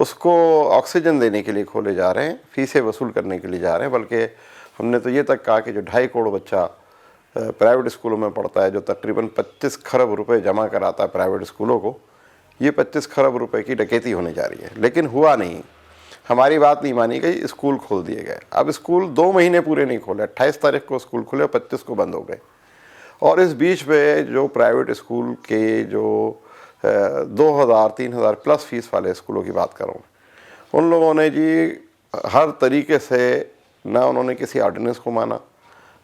اس کو آکسیجن دینے کے لیے کھولے جا رہے ہیں, فیسیں وصول کرنے کے لیے جا رہے ہیں. بلکہ ہم نے تو یہ تک کہا کہ جو 2.5 کروڑ بچہ پرائیویٹ اسکولوں میں پڑھتا ہے, جو تقریباً 25 کھرب روپے جمع کراتا ہے پرائیویٹ اسکولوں کو, یہ 25 کھرب روپے کی ڈکیتی ہونے جا رہی ہے. لیکن ہوا نہیں, ہماری بات نہیں مانی گئی, اسکول کھول دیے گئے. اب اسکول 2 مہینے پورے نہیں کھولے, 28 تاریخ کو اسکول کھلے, 25 کو بند ہو گئے. اور اس بیچ میں جو پرائیویٹ اسکول کے جو 2,000-3,000 پلس فیس والے اسکولوں کی بات کر رہا ہوں, ان لوگوں نے جی ہر طریقے سے, نہ انہوں نے کسی آرڈیننس کو مانا,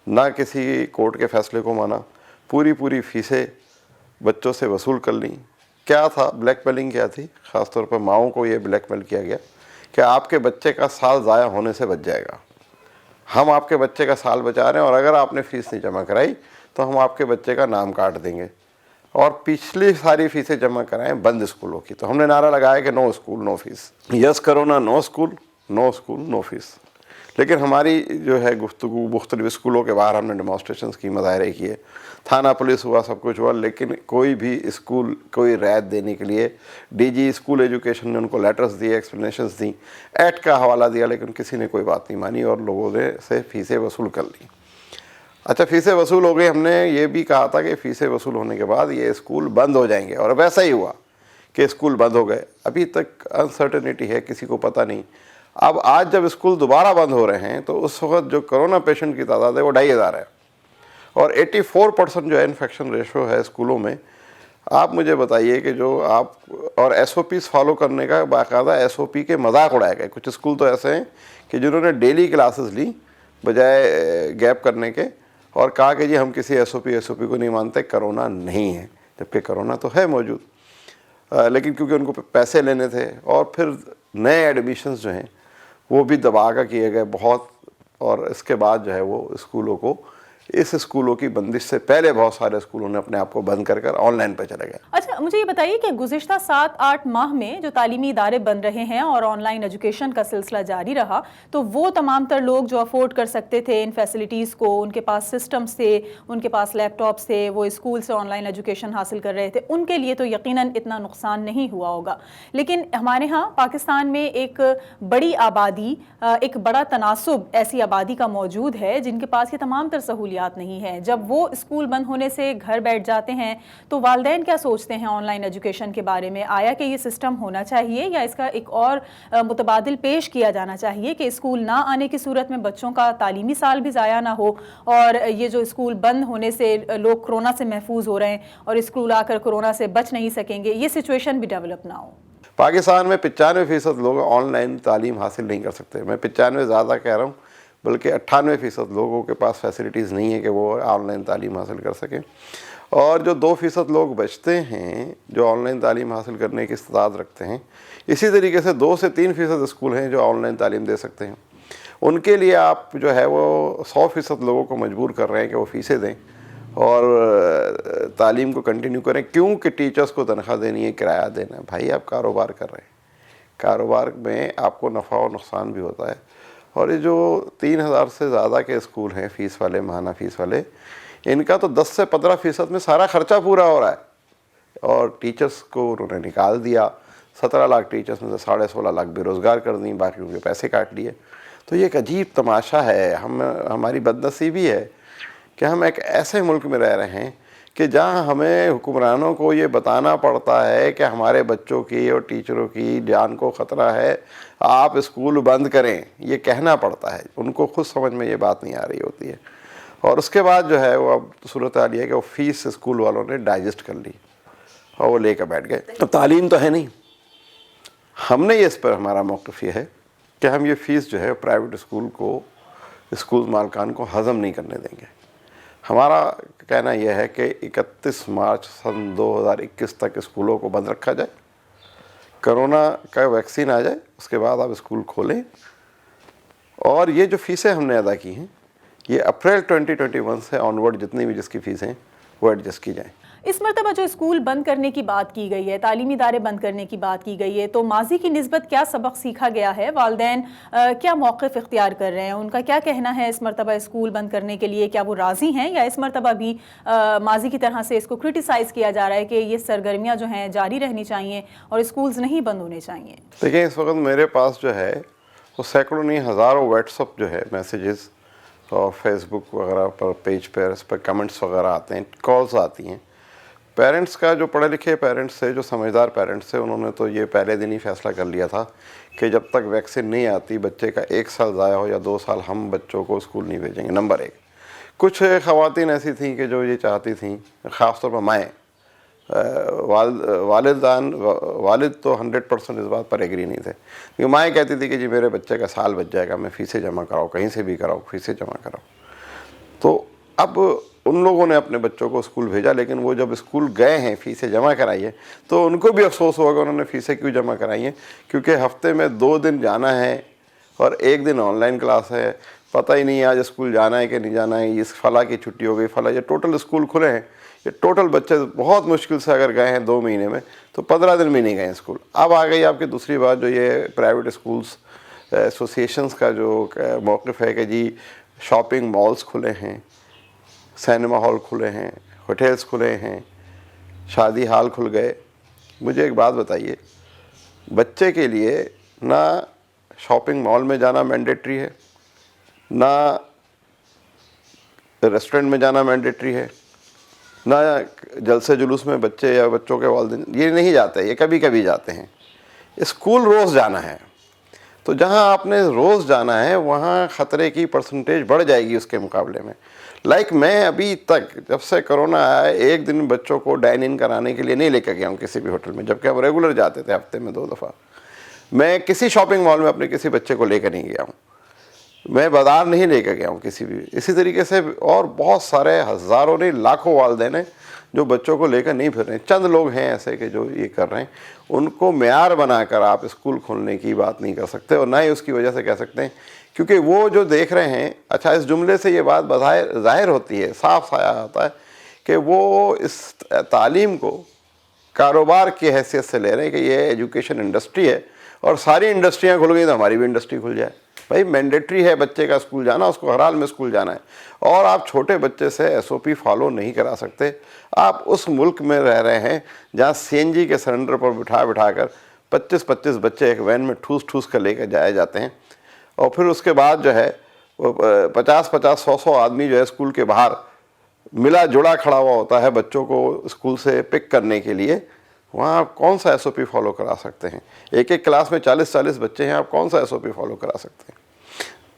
نہ کسی کورٹ کے فیصلے کو مانا, پوری فیسیں بچوں سے وصول کر لیں. کیا تھا بلیک میلنگ, کیا تھی, خاص طور پر ماؤں کو یہ بلیک میل کیا گیا کہ آپ کے بچے کا سال ضائع ہونے سے بچ جائے گا, ہم آپ کے بچے کا سال بچا رہے ہیں, اور اگر آپ نے فیس نہیں جمع کرائی تو ہم آپ کے بچے کا نام کاٹ دیں گے, اور پچھلی ساری فیسیں جمع کرائیں بند اسکولوں کی. تو ہم نے نعرہ لگایا کہ نو اسکول نو فیس, یس کرونا نو اسکول نو فیس. لیکن ہماری جو ہے گفتگو مختلف اسکولوں کے باہر ہم نے ڈیمانسٹریشنز کی, مظاہرے کیے, تھانہ پولیس ہوا, سب کچھ ہوا, لیکن کوئی بھی اسکول کوئی رعایت دینے کے لیے, ڈی جی اسکول ایجوکیشن نے ان کو لیٹرز دیے, ایکسپلینیشنز دیں, ایکٹ کا حوالہ دیا, لیکن کسی نے کوئی بات نہیں مانی اور لوگوں نے سے فیسیں وصول کر لیں. اچھا, فیسیں وصول ہو گئی. ہم نے یہ بھی کہا تھا کہ فیسیں وصول ہونے کے بعد یہ اسکول بند ہو جائیں گے, اور اب ایسا ہی ہوا کہ اسکول بند ہو گئے. ابھی تک انسرٹنٹی ہے, کسی کو پتہ نہیں. اب آج جب اسکول دوبارہ بند ہو رہے ہیں تو اس وقت جو کرونا پیشنٹ کی تعداد ہے وہ 2,500 ہے, اور 84% جو ہے انفیکشن ریشو ہے اسکولوں میں. آپ مجھے بتائیے کہ جو آپ, اور ایس او پیز فالو کرنے کا باقاعدہ ایس او پی کے مذاق اڑائے گئے. کچھ اسکول تو ایسے ہیں کہ جنہوں نے ڈیلی کلاسز لی بجائے گیپ کرنے کے, اور کہا کہ جی ہم کسی ایس او پی کو نہیں مانتے, کرونا نہیں ہے, جبکہ کرونا تو ہے موجود. لیکن کیونکہ ان کو پیسے لینے تھے, اور پھر نئے ایڈمیشنز جو ہیں وہ بھی دبا کر کیے گئے بہت, اور اس کے بعد جو ہے وہ اسکولوں کو, اس اسکولوں کی بندش سے پہلے بہت سارے اسکولوں نے اپنے آپ کو بند کر آن لائن پہ چلے گئے. اچھا, مجھے یہ بتائیے کہ گزشتہ 7-8 ماہ میں جو تعلیمی ادارے بند رہے ہیں اور آن لائن ایجوکیشن کا سلسلہ جاری رہا, تو وہ تمام تر لوگ جو افورڈ کر سکتے تھے ان فیسلٹیز کو, ان کے پاس سسٹمز تھے, ان کے پاس لیپ ٹاپس تھے, وہ اسکول سے آن لائن ایجوکیشن حاصل کر رہے تھے, ان کے لیے تو یقیناً اتنا نقصان نہیں ہوا ہوگا. لیکن ہمارے ہاں پاکستان میں ایک بڑی آبادی, ایک بڑا تناسب ایسی آبادی کا موجود ہے جن کے پاس یہ تمام تر سہولیات نہیں ہیں. جب وہ اسکول بند ہونے سے گھر بیٹھ جاتے ہیں تو والدین کیا سوچتے ہیں آن لائن ایجوکیشن کے بارے میں؟ آیا کہ یہ سسٹم ہونا چاہیے, یا اس کا ایک اور متبادل پیش کیا جانا چاہیے کہ اسکول نہ آنے کی صورت میں بچوں کا تعلیمی سال بھی ضائع نہ ہو, اور یہ جو اسکول بند ہونے سے لوگ کرونا سے محفوظ ہو رہے ہیں اور اسکول آ کر کرونا سے بچ نہیں سکیں گے, یہ سچویشن بھی ڈیولپ نہ ہو؟ پاکستان میں 95% لوگ آن لائن تعلیم حاصل نہیں کر سکتے. میں 95 زیادہ کہہ رہا ہوں, بلکہ 98% لوگوں کے پاس فیسلٹیز نہیں ہے کہ وہ آن لائن تعلیم حاصل کر سکیں. اور جو 2% لوگ بچتے ہیں جو آن لائن تعلیم حاصل کرنے کی استعداد رکھتے ہیں, اسی طریقے سے 2 سے 3% اسکول ہیں جو آن لائن تعلیم دے سکتے ہیں. ان کے لیے آپ جو ہے وہ 100% لوگوں کو مجبور کر رہے ہیں کہ وہ فیسیں دیں اور تعلیم کو کنٹینیو کریں, کیونکہ ٹیچرز کو تنخواہ دینی ہے, کرایہ دینا ہے. بھائی آپ کاروبار کر رہے ہیں, کاروبار میں آپ کو نفع و نقصان بھی ہوتا ہے. اور یہ جو 3,000 سے زیادہ کے اسکول ہیں فیس والے, ماہانہ فیس والے, ان کا تو 10 سے 15% میں سارا خرچہ پورا ہو رہا ہے. اور ٹیچرز کو انہوں نے نکال دیا, 17 لاکھ ٹیچرز میں سے 16.5 لاکھ بے روزگار کر دیں, باقیوں کے پیسے کاٹ لیے. تو یہ ایک عجیب تماشا ہے. ہماری بدنصیبی ہے کہ ہم ایک ایسے ملک میں رہ رہے ہیں کہ جہاں ہمیں حکمرانوں کو یہ بتانا پڑتا ہے کہ ہمارے بچوں کی اور ٹیچروں کی جان کو خطرہ ہے, آپ اسکول بند کریں, یہ کہنا پڑتا ہے. ان کو خود سمجھ میں یہ بات نہیں آ رہی ہوتی ہے. اور اس کے بعد جو ہے وہ اب صورتحال یہ ہے کہ وہ فیس اسکول والوں نے ڈائجسٹ کر لی اور وہ لے کر بیٹھ گئے. اب تعلیم تو ہے نہیں. ہم نے اس پر ہمارا موقف یہ ہے کہ ہم یہ فیس جو ہے پرائیویٹ اسکول کو, اسکول مالکان کو ہضم نہیں کرنے دیں گے. ہمارا کہنا یہ ہے کہ 31 مارچ سن 2021 تک اسکولوں کو بند رکھا جائے, کرونا کا ویکسین آ جائے, اس کے بعد آپ اسکول کھولیں. اور یہ جو فیسیں ہم نے ادا کی ہیں یہ اپریل 2021 سے آن ورڈ جتنی بھی جس کی فیسیں وہ ایڈجسٹ کی جائیں. اس مرتبہ جو اسکول بند کرنے کی بات کی گئی ہے، تعلیمی ادارے بند کرنے کی بات کی گئی ہے، تو ماضی کی نسبت کیا سبق سیکھا گیا ہے؟ والدین کیا موقف اختیار کر رہے ہیں؟ ان کا کیا کہنا ہے اس مرتبہ اسکول بند کرنے کے لیے؟ کیا وہ راضی ہیں یا اس مرتبہ بھی ماضی کی طرح سے اس کو کرٹیسائز کیا جا رہا ہے کہ یہ سرگرمیاں جو ہیں جاری رہنی چاہیے اور اسکولز نہیں بند ہونے چاہیے؟ دیکھیں، اس وقت میرے پاس جو ہے وہ سینکڑوں نہیں ہزاروں واٹس اپ جو ہے میسیجز اور فیس بک وغیرہ پر پیج پر اس پر کمنٹس وغیرہ آتے ہیں، کالز آتی ہیں پیرنٹس کا، جو پڑھے لکھے پیرنٹس تھے، جو سمجھدار پیرنٹس تھے، انہوں نے تو یہ پہلے دن ہی فیصلہ کر لیا تھا کہ جب تک ویکسین نہیں آتی بچے کا 1 سال ضائع ہو یا 2 سال ہم بچوں کو اسکول نہیں بھیجیں گے۔ نمبر 1، کچھ خواتین ایسی تھیں کہ جو یہ چاہتی تھیں، خاص طور پر مائیں، والد تو 100% اس بات پر ایگری نہیں تھے، کیونکہ مائیں کہتی تھی کہ جی میرے بچے کا سال بچ جائے گا، میں فیسیں جمع کراؤ، کہیں سے بھی کراؤ، فیسیں جمع کراؤ۔ تو اب ان لوگوں نے اپنے بچوں کو اسکول بھیجا، لیکن وہ جب اسکول گئے ہیں، فیسیں جمع کرائی ہیں، تو ان کو بھی افسوس ہوا کہ انہوں نے فیسیں کیوں جمع کرائی ہیں، کیونکہ ہفتے میں 2 دن جانا ہے اور 1 دن آن لائن کلاس ہے، پتہ ہی نہیں آج اسکول جانا ہے کہ نہیں جانا ہے، اس فلاں کی چھٹی ہو گئی، فلاں، یہ ٹوٹل اسکول کھلے ہیں، یہ ٹوٹل بچے بہت مشکل سے اگر گئے ہیں 2 مہینے میں تو 15 دن بھی نہیں گئے اسکول۔ اب آ گئی آپ کی دوسری بات، جو یہ پرائیویٹ اسکولس ایسوسیشنز کا جو موقف ہے کہ جی شاپنگ مالز کھلے ہیں، سینما ہال کھلے ہیں، ہوٹلز کھلے ہیں، شادی ہال کھل گئے۔ مجھے ایک بات بتائیے، بچے کے لیے نہ شاپنگ مال میں جانا مینڈیٹری ہے، نہ ریسٹورنٹ میں جانا مینڈیٹری ہے، نہ جلسے جلوس میں بچے یا بچوں کے والدین یہ نہیں جاتے، یہ کبھی کبھی جاتے ہیں۔ اسکول روز جانا ہے، تو جہاں آپ نے روز جانا ہے وہاں خطرے کی پرسنٹیج بڑھ جائے گی اس کے مقابلے میں۔ میں ابھی تک جب سے کرونا آیا ہے 1 دن بچوں کو ڈائن ان کرانے کے لیے نہیں لے کے گیا ہوں کسی بھی ہوٹل میں، جبکہ ہم ریگولر جاتے تھے ہفتے میں 2 دفعہ۔ میں کسی شاپنگ مال میں اپنے کسی بچے کو لے کر نہیں گیا ہوں، میں بازار نہیں لے کے گیا ہوں کسی بھی۔ اسی طریقے سے اور بہت سارے ہزاروں نہیں لاکھوں والدین ہیں جو بچوں کو لے کر نہیں پھر رہے ہیں۔ چند لوگ ہیں ایسے کہ جو یہ کر رہے ہیں، ان کو معیار بنا کر آپ اسکول کھولنے کی بات نہیں کر سکتے، اور نہ ہی اس کی وجہ سے کہہ سکتے ہیں، کیونکہ وہ جو دیکھ رہے ہیں، اچھا اس جملے سے یہ بات ظاہر ہوتی ہے، صاف سایہ ہوتا ہے کہ وہ اس تعلیم کو کاروبار کی حیثیت سے لے رہے ہیں کہ یہ ایجوکیشن انڈسٹری ہے اور ساری انڈسٹریاں کھل گئی تو ہماری بھی انڈسٹری کھل جائے۔ بھائی مینڈیٹری ہے بچے کا اسکول جانا، اس کو ہر حال میں اسکول جانا ہے، اور آپ چھوٹے بچے سے SOP فالو نہیں کرا سکتے۔ آپ اس ملک میں رہ رہے ہیں جہاں CNG کے سلنڈر پر بٹھا کر 25 بچے ایک وین میں ٹھوس کر لے کر جائے جاتے ہیں، اور پھر اس کے بعد جو ہے 50-100 آدمی جو ہے اسکول کے باہر ملا جڑا کھڑا ہوا ہوتا ہے بچوں کو اسکول سے پک کرنے کے لیے۔ وہاں آپ کون سا SOP فالو کرا سکتے ہیں؟ ایک کلاس میں 40 بچے ہیں، آپ کون سا SOP فالو کرا سکتے ہیں؟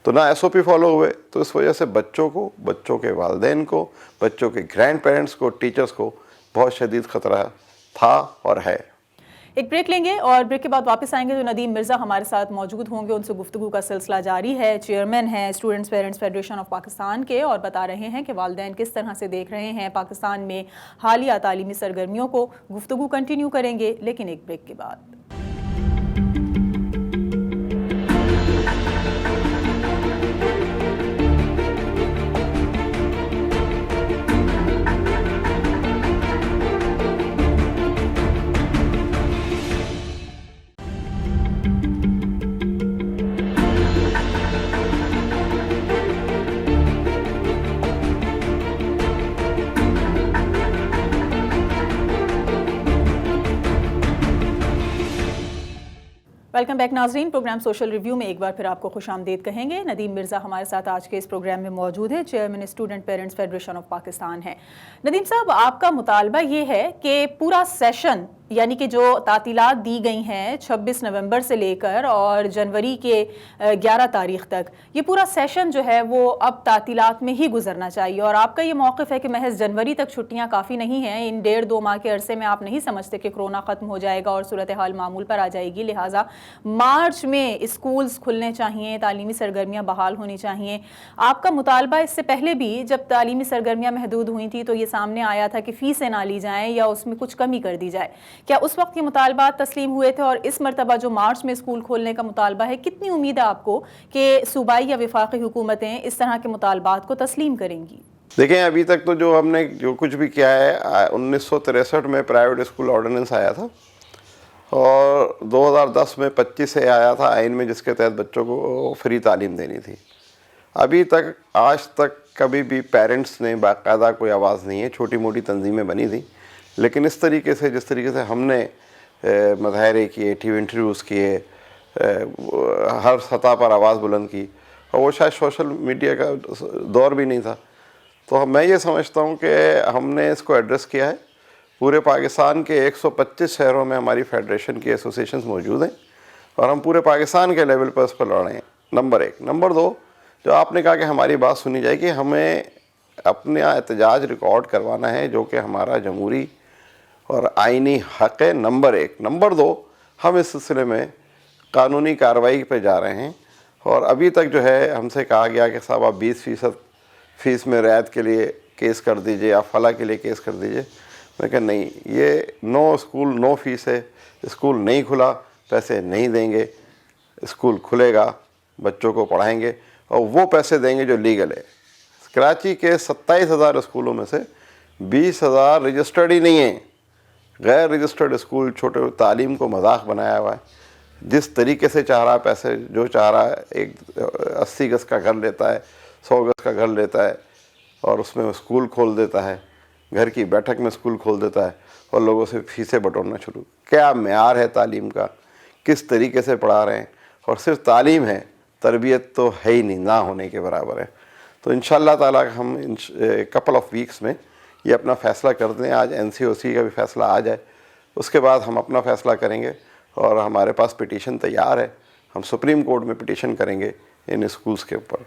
تو نہ SOP فالو ہوئے، تو اس وجہ سے بچوں کو، بچوں کے والدین کو، بچوں کے گرینڈ پیرنٹس کو، ٹیچرز کو بہت شدید خطرہ تھا اور ہے۔ ایک بریک لیں گے اور بریک کے بعد واپس آئیں گے تو ندیم مرزا ہمارے ساتھ موجود ہوں گے، ان سے گفتگو کا سلسلہ جاری ہے۔ چیئرمین ہیں students parents federation of Pakistan کے، اور بتا رہے ہیں کہ والدین کس طرح سے دیکھ رہے ہیں پاکستان میں حالیہ تعلیمی سرگرمیوں کو۔ گفتگو کنٹینیو کریں گے لیکن ایک بریک کے بعد۔ ویلکم بیک ناظرین، پروگرام سوشل ریویو میں ایک بار پھر آپ کو خوش آمدید کہیں گے۔ ندیم مرزا ہمارے ساتھ آج کے اس پروگرام میں موجود ہے، chairman student parents federation of Pakistan ہے۔ ندیم صاحب، آپ کا مطالبہ یہ ہے کہ پورا سیشن، یعنی کہ جو تعطیلات دی گئی ہیں 26 نومبر سے لے کر اور جنوری کے 11 تاریخ تک، یہ پورا سیشن جو ہے وہ اب تعطیلات میں ہی گزرنا چاہیے، اور آپ کا یہ موقف ہے کہ محض جنوری تک چھٹیاں کافی نہیں ہیں، ان 1.5-2 ماہ کے عرصے میں آپ نہیں سمجھتے کہ کرونا ختم ہو جائے گا اور صورتحال معمول پر آ جائے گی، لہٰذا مارچ میں اسکولز کھلنے چاہیے، تعلیمی سرگرمیاں بحال ہونی چاہیے۔ آپ کا مطالبہ اس سے پہلے بھی جب تعلیمی سرگرمیاں محدود ہوئی تھیں تو یہ سامنے آیا تھا کہ فیسیں نہ لی جائیں یا اس میں کچھ کمی کر دی جائے، کیا اس وقت یہ مطالبات تسلیم ہوئے تھے؟ اور اس مرتبہ جو مارچ میں اسکول کھولنے کا مطالبہ ہے، کتنی امید ہے آپ کو کہ صوبائی یا وفاقی حکومتیں اس طرح کے مطالبات کو تسلیم کریں گی؟ دیکھیں ابھی تک تو جو ہم نے جو کچھ بھی کیا ہے 1963 میں پرائیویٹ اسکول آرڈیننس آیا تھا اور 2010 میں 25 سے آیا تھا آئین میں، جس کے تحت بچوں کو فری تعلیم دینی تھی. ابھی تک آج تک کبھی بھی پیرنٹس نے باقاعدہ کوئی آواز نہیں ہے. چھوٹی موٹی تنظیمیں بنی تھیں، لیکن اس طریقے سے جس طریقے سے ہم نے مظاہرے کیے، ٹی وی انٹرویوز کیے، ہر سطح پر آواز بلند کی، اور وہ شاید سوشل میڈیا کا دور بھی نہیں تھا. تو میں یہ سمجھتا ہوں کہ ہم نے اس کو ایڈریس کیا ہے. پورے پاکستان کے 125 شہروں میں ہماری فیڈریشن کی ایسوسیشنز موجود ہیں اور ہم پورے پاکستان کے لیول پر اس پر لڑ رہے ہیں. نمبر 1. نمبر 2، جو آپ نے کہا کہ ہماری بات سنی جائے کہ ہمیں اپنا احتجاج ریکارڈ کروانا ہے، جو کہ ہمارا جمہوری اور آئینی حق ہے. نمبر 1. نمبر 2، ہم اس سلسلے میں قانونی کارروائی پہ جا رہے ہیں. اور ابھی تک جو ہے ہم سے کہا گیا کہ صاحب آپ 20% فیس میں رعایت کے لیے کیس کر دیجئے، آپ فلاں کے لیے کیس کر دیجئے. میں کہا نہیں، یہ نو اسکول نو فیس ہے. اسکول نہیں کھلا، پیسے نہیں دیں گے. اسکول کھلے گا، بچوں کو پڑھائیں گے اور وہ پیسے دیں گے جو لیگل ہے. کراچی کے 27,000 اسکولوں میں سے 20,000 رجسٹرڈ ہی نہیں ہیں. غیر رجسٹرڈ اسکول چھوٹے تعلیم کو مذاق بنایا ہوا ہے. جس طریقے سے چاہ رہا پیسے جو چاہ رہا ہے، ایک 80 گز کا گھر لیتا ہے، 100 گز کا گھر لیتا ہے اور اس میں اسکول کھول دیتا ہے، گھر کی بیٹھک میں اسکول کھول دیتا ہے اور لوگوں سے فیسیں بٹورنا شروع. کیا معیار ہے تعلیم کا، کس طریقے سے پڑھا رہے ہیں. اور صرف تعلیم ہے، تربیت تو ہے ہی نہیں، نہ ہونے کے برابر ہے. تو انشاءاللہ تعالیٰ ہم کپل آف ویکس میں یہ اپنا فیصلہ کر دیں. آج NCOC کا بھی فیصلہ آ جائے، اس کے بعد ہم اپنا فیصلہ کریں گے. اور ہمارے پاس پٹیشن تیار ہے، ہم سپریم کورٹ میں پٹیشن کریں گے ان اسکولز کے اوپر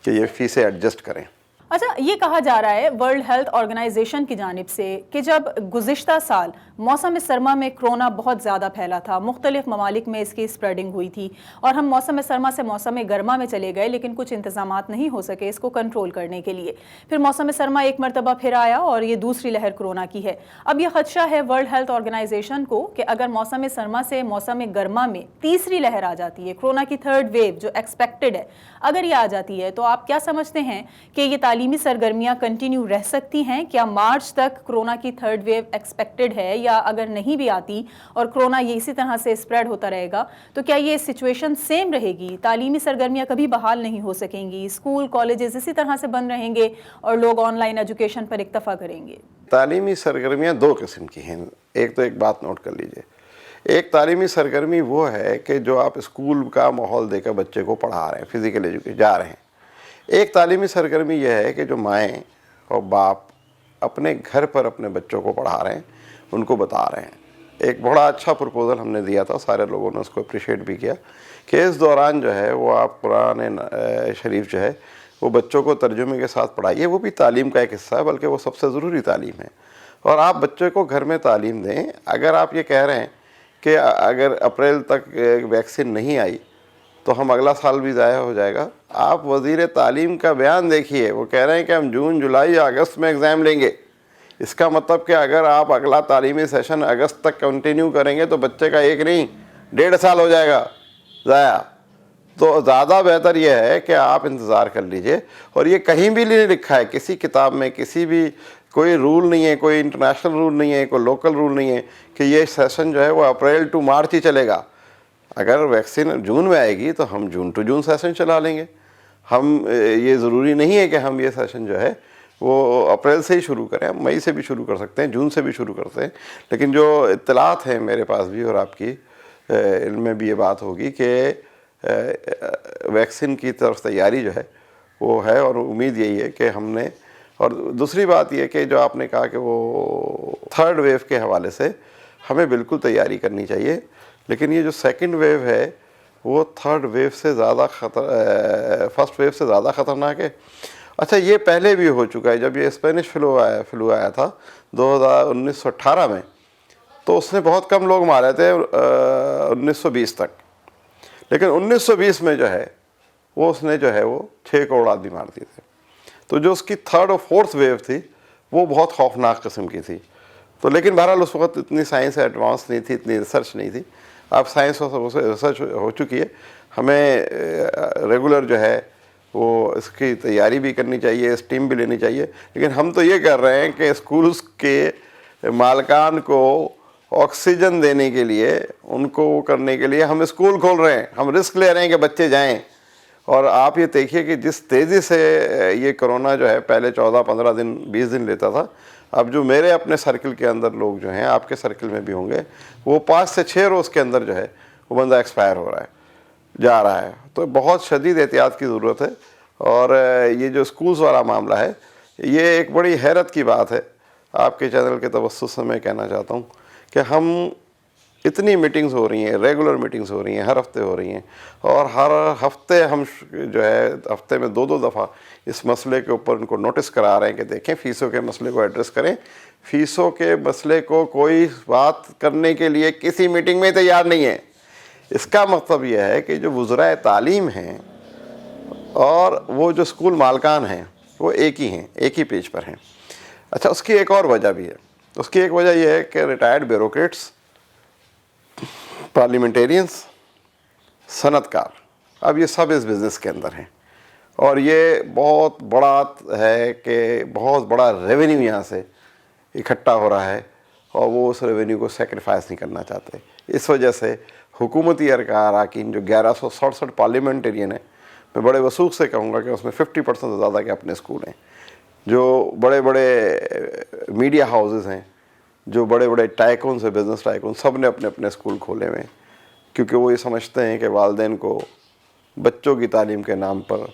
کہ یہ فیسیں ایڈجسٹ کریں. اچھا، یہ کہا جا رہا ہے ورلڈ ہیلتھ آرگنائزیشن کی جانب سے کہ جب گزشتہ سال موسم سرما میں کرونا بہت زیادہ پھیلا تھا، مختلف ممالک میں اس کی اسپریڈنگ ہوئی تھی اور ہم موسم سرما سے موسم گرما میں چلے گئے، لیکن کچھ انتظامات نہیں ہو سکے اس کو کنٹرول کرنے کے لیے. پھر موسم سرما ایک مرتبہ پھر آیا اور یہ دوسری لہر کرونا کی ہے. اب یہ خدشہ ہے ورلڈ ہیلتھ آرگنائزیشن کو کہ اگر موسم سرما سے موسم گرما میں تیسری لہر آ جاتی ہے، کرونا کی تھرڈ ویو جو ایکسپیکٹڈ ہے، اگر یہ آ جاتی ہے، تو آپ کیا سمجھتے ہیں کہ یہ تعلیمی سرگرمیاں کنٹینیو رہ سکتی ہیں؟ کیا مارچ تک کرونا کی تھرڈ ویو ایکسپیکٹڈ ہے، یا اگر نہیں بھی آتی اور کرونا یہ اسی طرح سے اسپریڈ ہوتا رہے گا تو کیا یہ سچویشن سیم رہے گی؟ تعلیمی سرگرمیاں کبھی بحال نہیں ہو سکیں گی، اسکول کالجز اسی طرح سے بند رہیں گے اور لوگ آن لائن ایجوکیشن پر اکتفا کریں گے؟ تعلیمی سرگرمیاں 2 قسم کی ہیں. ایک تو ایک بات نوٹ کر لیجئے، ایک تعلیمی سرگرمی وہ ہے کہ جو آپ اسکول کا ماحول دے کر بچے کو پڑھا رہے ہیں، فزیکل ایجوکیشن جا رہے ہیں. ایک تعلیمی سرگرمی یہ ہے کہ جو مائیں اور باپ اپنے گھر پر اپنے بچوں کو پڑھا رہے ہیں، ان کو بتا رہے ہیں. ایک بڑا اچھا پروپوزل ہم نے دیا تھا، سارے لوگوں نے اس کو اپریشیٹ بھی کیا کہ اس دوران جو ہے وہ آپ قرآن شریف جو ہے وہ بچوں کو ترجمے کے ساتھ پڑھائیے. وہ بھی تعلیم کا ایک حصہ ہے، بلکہ وہ سب سے ضروری تعلیم ہے. اور آپ بچے کو گھر میں تعلیم دیں. اگر آپ یہ کہہ رہے ہیں کہ اگر اپریل تک ویکسین نہیں آئی تو ہم اگلا سال بھی ضائع ہو جائے گا، آپ وزیر تعلیم کا بیان دیکھیے. وہ کہہ رہے ہیں کہ ہم جون، جولائی یا اگست میں ایگزام لیں گے. اس کا مطلب کہ اگر آپ اگلا تعلیمی سیشن اگست تک کنٹینیو کریں گے تو بچے کا 1 نہیں 1.5 سال ہو جائے گا ضائع. تو زیادہ بہتر یہ ہے کہ آپ انتظار کر لیجئے. اور یہ کہیں بھی نہیں لکھا ہے، کسی کتاب میں کسی بھی کوئی رول نہیں ہے، کوئی انٹرنیشنل رول نہیں ہے، کوئی لوکل رول نہیں ہے کہ یہ سیشن جو ہے وہ اپریل ٹو مارچ ہی چلے گا. اگر ویکسین جون میں آئے گی تو ہم جون ٹو جون سیشن چلا لیں گے. ہم یہ ضروری نہیں ہے کہ ہم یہ سیشن جو ہے وہ اپریل سے ہی شروع کریں، ہم مئی سے بھی شروع کر سکتے ہیں، جون سے بھی شروع کرتے ہیں. لیکن جو اطلاعات ہیں میرے پاس بھی اور آپ کی علم میں بھی یہ بات ہوگی کہ ویکسین کی طرف تیاری جو ہے وہ ہے، اور امید یہی ہے کہ ہم نے. اور دوسری بات یہ کہ جو آپ نے کہا کہ وہ تھرڈ ویو کے حوالے سے ہمیں بالکل تیاری کرنی چاہیے. لیکن یہ جو سیکنڈ ویو ہے وہ تھرڈ ویو سے زیادہ فرسٹ ویو سے زیادہ خطرناک ہے. اچھا، یہ پہلے بھی ہو چکا ہے. جب یہ اسپینش فلو آیا تھا 1918 میں تو اس نے بہت کم لوگ مارے تھے 1920 تک. لیکن 1920 میں جو ہے وہ اس نے جو ہے وہ 6 کروڑ آدمی مار دیے تھے. تو جو اس کی تھرڈ اور فورتھ ویو تھی وہ بہت خوفناک قسم کی تھی. تو لیکن بہرحال اس وقت اتنی سائنس ایڈوانس نہیں تھی، اتنی ریسرچ نہیں تھی. اب سائنس ریسرچ ہو چکی ہے. ہمیں ریگولر جو ہے وہ اس کی تیاری بھی کرنی چاہیے, اسٹیم بھی لینی چاہیے. لیکن ہم تو یہ کر رہے ہیں کہ اسکولس کے مالکان کو آکسیجن دینے کے لیے, ان کو وہ کرنے کے لیے ہم اسکول کھول رہے ہیں, ہم رسک لے رہے ہیں کہ بچے جائیں. اور آپ یہ دیکھیے کہ جس تیزی سے یہ کرونا جو ہے پہلے 14-15 دن 20 دن لیتا تھا, اب جو میرے اپنے سرکل کے اندر لوگ جو ہیں, آپ کے سرکل میں بھی ہوں گے, وہ 5 سے 6 روز کے اندر جو ہے وہ بندہ ایکسپائر ہو رہا ہے, جا رہا ہے. تو بہت شدید احتیاط کی ضرورت ہے. اور یہ جو اسکولز والا معاملہ ہے, یہ ایک بڑی حیرت کی بات ہے. آپ کے چینل کے توسط سے میں کہنا چاہتا ہوں کہ ہم اتنی میٹنگز ہو رہی ہیں, ریگولر میٹنگز ہو رہی ہیں, ہر ہفتے ہو رہی ہیں, اور ہر ہفتے ہم جو ہے ہفتے میں 2 دفعہ اس مسئلے کے اوپر ان کو نوٹس کرا رہے ہیں کہ دیکھیں فیسوں کے مسئلے کو ایڈریس کریں. فیسوں کے مسئلے کو کوئی بات کرنے کے لیے کسی میٹنگ میں تیار نہیں ہے. اس کا مطلب یہ ہے کہ جو وزرائے تعلیم ہیں اور وہ جو اسکول مالکان ہیں وہ ایک ہی ہیں, ایک ہی پیج پر ہیں. اچھا, اس کی ایک اور وجہ بھی ہے. اس کی ایک وجہ یہ ہے کہ ریٹائرڈ بیوروکریٹس, پارلیمنٹیرینس, صنعت کار, اب یہ سب اس بزنس کے اندر ہیں. اور یہ بہت بڑا ہے کہ بہت بڑا ریونیو یہاں سے اکٹھا ہو رہا ہے, اور وہ اس ریونیو کو سیکریفائز نہیں کرنا چاہتے. اس وجہ سے حکومتی اراکین جو 1167 پارلیمنٹیرین ہیں, میں بڑے وثوق سے کہوں گا کہ اس میں 50% سے زیادہ کے اپنے اسکول ہیں. جو بڑے بڑے میڈیا ہاؤسز ہیں, جو بڑے بڑے ٹائکونس ہیں, بزنس ٹائکون, سب نے اپنے اپنے اسکول کھولے ہوئے ہیں, کیونکہ وہ یہ سمجھتے ہیں کہ والدین کو بچوں کی تعلیم کے نام پر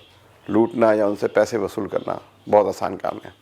لوٹنا یا ان سے پیسے وصول کرنا بہت آسان کام ہے.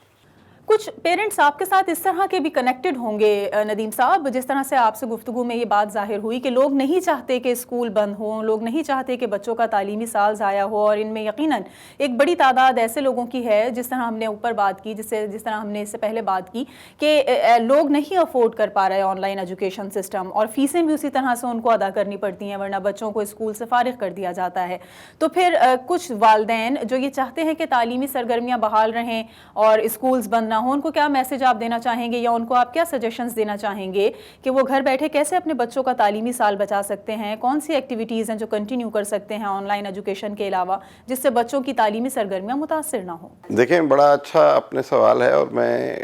کچھ پیرنٹس آپ کے ساتھ اس طرح کے بھی کنیکٹڈ ہوں گے ندیم صاحب, جس طرح سے آپ سے گفتگو میں یہ بات ظاہر ہوئی کہ لوگ نہیں چاہتے کہ اسکول بند ہوں, لوگ نہیں چاہتے کہ بچوں کا تعلیمی سال ضائع ہو, اور ان میں یقیناً ایک بڑی تعداد ایسے لوگوں کی ہے, جس طرح ہم نے اوپر بات کی, جس طرح ہم نے اس سے پہلے بات کی, کہ لوگ نہیں افورڈ کر پا رہے آن لائن ایجوکیشن سسٹم, اور فیسیں بھی اسی طرح سے ان کو ادا کرنی پڑتی ہیں, ورنہ بچوں کو اسکول سے فارغ کر دیا جاتا ہے. تو پھر کچھ والدین جو یہ چاہتے ہیں کہ تعلیمی سرگرمیاں بحال رہیں اور اسکولز بند نہ ہوں, ان کو کیا میسج آپ دینا چاہیں گے, یا ان کو آپ کیا سجیشنز دینا چاہیں گے کہ وہ گھر بیٹھے کیسے اپنے بچوں کا تعلیمی سال بچا سکتے ہیں, کون سی ایکٹیویٹیز ہیں جو کنٹینیو کر سکتے ہیں آن لائن ایجوکیشن کے علاوہ, جس سے بچوں کی تعلیمی سرگرمیاں متاثر نہ ہوں؟ دیکھیں, بڑا اچھا اپنے سوال ہے, اور میں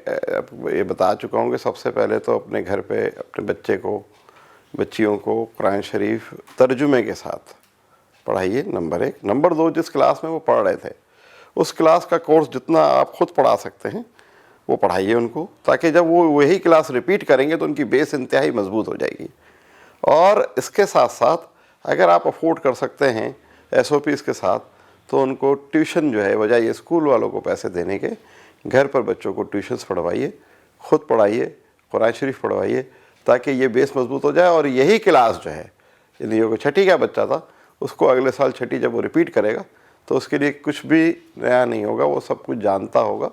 یہ بتا چکا ہوں کہ سب سے پہلے تو اپنے گھر پہ اپنے بچے کو, بچیوں کو قرآن شریف ترجمے کے ساتھ پڑھائیے, نمبر 1. نمبر 2, جس کلاس میں وہ پڑھ رہے تھے اس کلاس کا کورس جتنا آپ خود پڑھا سکتے ہیں وہ پڑھائیے ان کو, تاکہ جب وہ وہی کلاس ریپیٹ کریں گے تو ان کی بیس انتہائی مضبوط ہو جائے گی. اور اس کے ساتھ ساتھ اگر آپ افورڈ کر سکتے ہیں SOPs کے ساتھ, تو ان کو ٹیوشن جو ہے, بجائے اسکول والوں کو پیسے دینے کے, گھر پر بچوں کو ٹیوشنز پڑھوائیے, خود پڑھائیے, قرآن شریف پڑھوائیے, تاکہ یہ بیس مضبوط ہو جائے. اور یہی کلاس جو ہے, یعنی جو 6ٹھی کا بچہ تھا, اس کو اگلے سال 6ٹھی جب وہ ریپیٹ کرے گا تو اس کے لیے کچھ بھی نیا نہیں ہوگا, وہ سب کچھ جانتا ہوگا.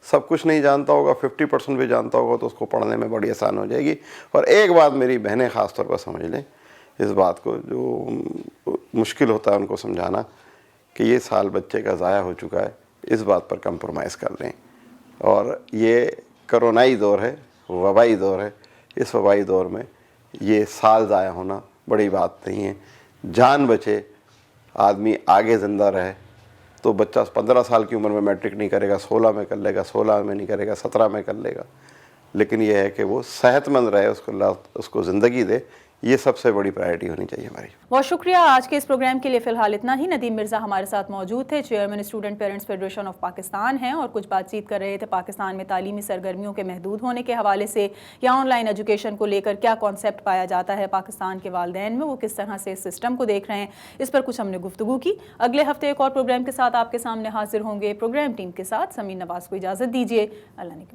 سب کچھ نہیں جانتا ہوگا, 50% بھی جانتا ہوگا, تو اس کو پڑھنے میں بڑی آسان ہو جائے گی. اور ایک بات میری بہنیں خاص طور پر سمجھ لیں اس بات کو, جو مشکل ہوتا ہے ان کو سمجھانا, کہ یہ سال بچے کا ضائع ہو چکا ہے, اس بات پر کمپرومائز کر لیں. اور یہ کرونائی دور ہے, وبائی دور ہے, اس وبائی دور میں یہ سال ضائع ہونا بڑی بات نہیں ہے. جان بچے, آدمی آگے زندہ رہے, تو بچہ 15 سال کی عمر میں میٹرک نہیں کرے گا, 16 میں کر لے گا, 16 میں نہیں کرے گا, 17 میں کر لے گا, لیکن یہ ہے کہ وہ صحت مند رہے, اس کو اللہ اس کو زندگی دے. یہ سب سے بڑی پرائرٹی ہونی چاہیے ہماری. بہت شکریہ. آج کے اس پروگرام کے لیے فی الحال اتنا ہی. ندیم مرزا ہمارے ساتھ موجود تھے, chairman student parents federation of Pakistan ہیں, اور کچھ بات چیت کر رہے تھے پاکستان میں تعلیمی سرگرمیوں کے محدود ہونے کے حوالے سے, یا آن لائن ایجوکیشن کو لے کر کیا کانسیپٹ پایا جاتا ہے پاکستان کے والدین میں, وہ کس طرح سے اس سسٹم کو دیکھ رہے ہیں. اس پر کچھ ہم نے گفتگو کی. اگلے ہفتے ایک اور پروگرام کے ساتھ آپ کے سامنے حاضر ہوں گے. پروگرام ٹیم کے ساتھ سمین نواز کو اجازت دیجیے. اللہ نے